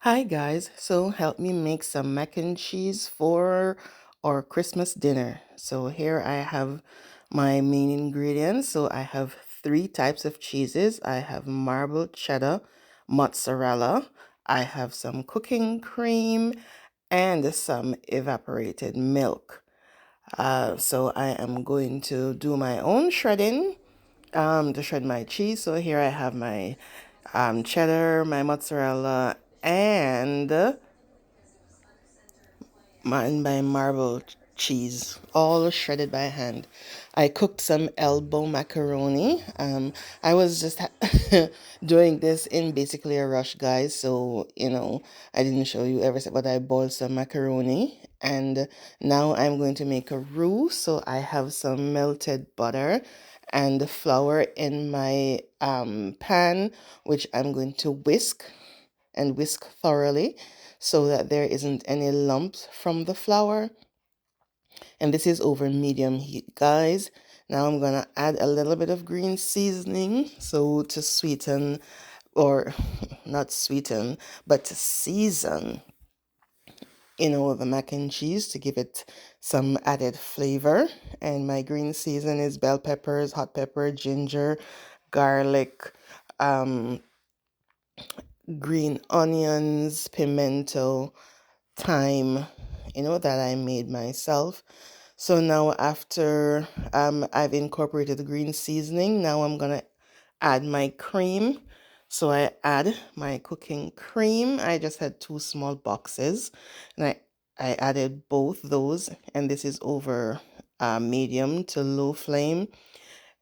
Hi guys, so help me make some mac and cheese for our Christmas dinner. So here I have my main ingredients. So I have three types of cheeses. I have marble cheddar, mozzarella, I have some cooking cream, and some evaporated milk. So I am going to do my own shredding to shred my cheese. So here I have my cheddar, my mozzarella, and my marble cheese, all shredded by hand. I cooked some elbow macaroni. I was just doing this in basically a rush, guys. So, I didn't show you every step, but I boiled some macaroni. And now I'm going to make a roux. So I have some melted butter and flour in my pan, which I'm going to whisk thoroughly so that there isn't any lumps from the flour. And this is over medium heat, guys. Now I'm gonna add a little bit of green seasoning, so to sweeten, or not sweeten, but to season, the mac and cheese to give it some added flavor. And my green season is bell peppers, hot pepper, ginger, garlic, um, green onions, pimento, thyme, that I made myself. So now after I've incorporated the green seasoning, now I'm gonna add my cream. So I add my cooking cream. I just had two small boxes, and I added both those, and this is over medium to low flame.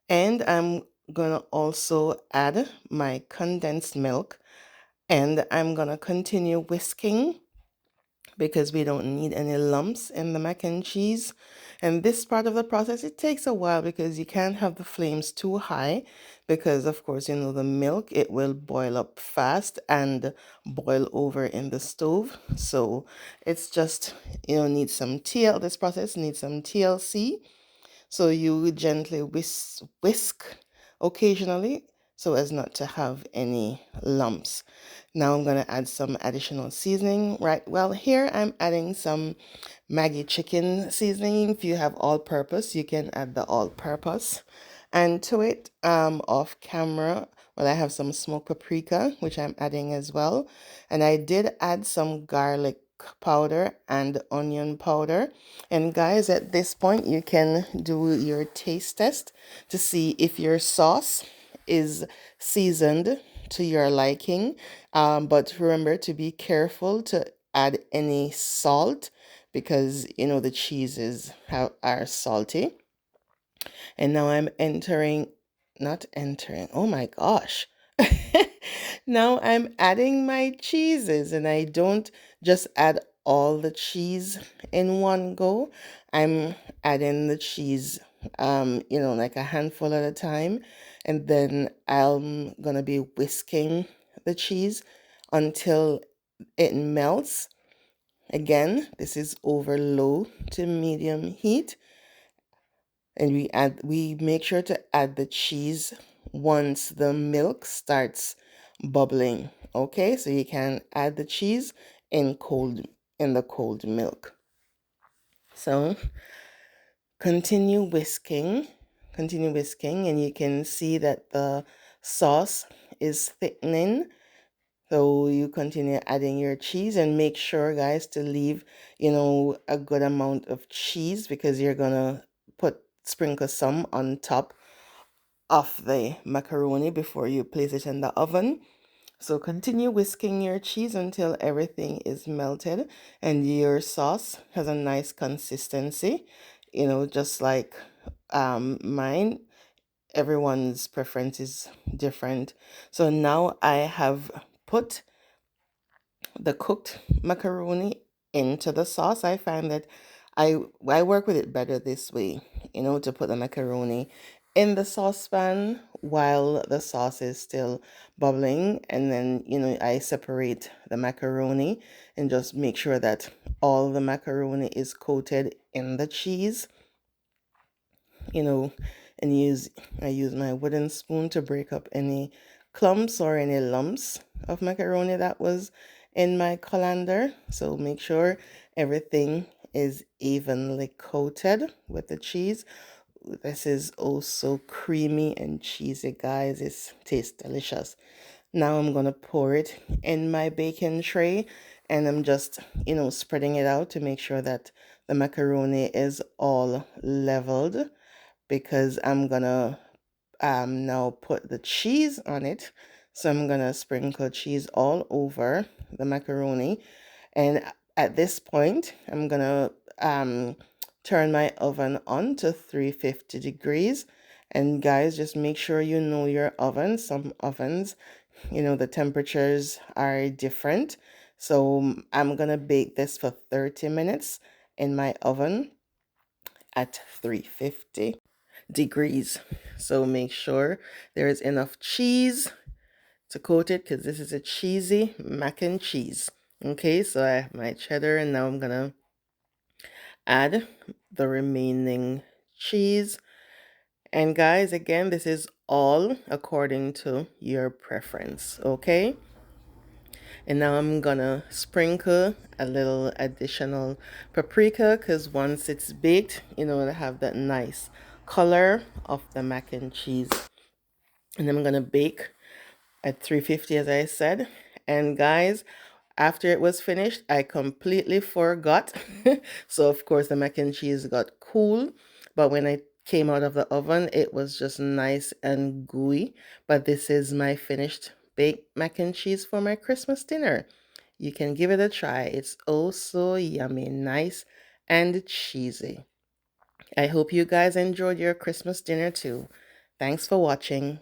And I'm gonna also add my condensed milk, and I'm gonna continue whisking because we don't need any lumps in the mac and cheese. And this part of the process, it takes a while because you can't have the flames too high because, of course, the milk, it will boil up fast and boil over in the stove. So it's just, need some this process needs some TLC. So you gently whisk occasionally so as not to have any lumps. Now I'm going to add some additional seasoning. Right, well, here I'm adding some Maggi chicken seasoning. If you have all purpose, you can add the all purpose. And to it, off camera, well, I have some smoked paprika, which I'm adding as well. And I did add some garlic powder and onion powder. And guys, at this point, you can do your taste test to see if your sauce is seasoned to your liking. But remember to be careful to add any salt because the cheeses are salty. And now I'm not entering. Oh my gosh. Now I'm adding my cheeses, and I don't just add all the cheese in one go. I'm adding the cheese, like a handful at a time. And then I'm gonna be whisking the cheese until it melts. Again, this is over low to medium heat. And we make sure to add the cheese once the milk starts bubbling. Okay, so you can add the cheese in the cold milk. So continue whisking, and you can see that the sauce is thickening. So you continue adding your cheese, and make sure, guys, to leave, a good amount of cheese because you're gonna sprinkle some on top of the macaroni before you place it in the oven. So continue whisking your cheese until everything is melted and your sauce has a nice consistency, just like mine. Everyone's preference is different. So now I have put the cooked macaroni into the sauce. I find that I work with it better this way, to put the macaroni in the saucepan while the sauce is still bubbling, and then I separate the macaroni and just make sure that all the macaroni is coated in the cheese, you know and I use my wooden spoon to break up any clumps or any lumps of macaroni that was in my colander. So make sure everything is evenly coated with the cheese. This is also creamy and cheesy, guys. It tastes delicious. Now I'm gonna pour it in my baking tray, and I'm just, spreading it out to make sure that the macaroni is all leveled, because I'm gonna now put the cheese on it. So I'm gonna sprinkle cheese all over the macaroni, and at this point I'm gonna turn my oven on to 350 degrees. And guys, just make sure you know your oven. Some ovens, the temperatures are different. So I'm gonna bake this for 30 minutes in my oven at 350 degrees. So make sure there is enough cheese to coat it, because this is a cheesy mac and cheese. Okay, so I have my cheddar, and now I'm gonna add the remaining cheese. And guys, again, this is all according to your preference. Okay, and now I'm gonna sprinkle a little additional paprika, because once it's baked, it'll have that nice color of the mac and cheese. And I'm gonna bake at 350, as I said. And guys, after it was finished, I completely forgot. So of course the mac and cheese got cool, but when I came out of the oven, it was just nice and gooey. But this is my finished baked mac and cheese for my Christmas dinner. You can give it a try. It's oh so yummy, nice and cheesy. I hope you guys enjoyed your Christmas dinner too. Thanks for watching.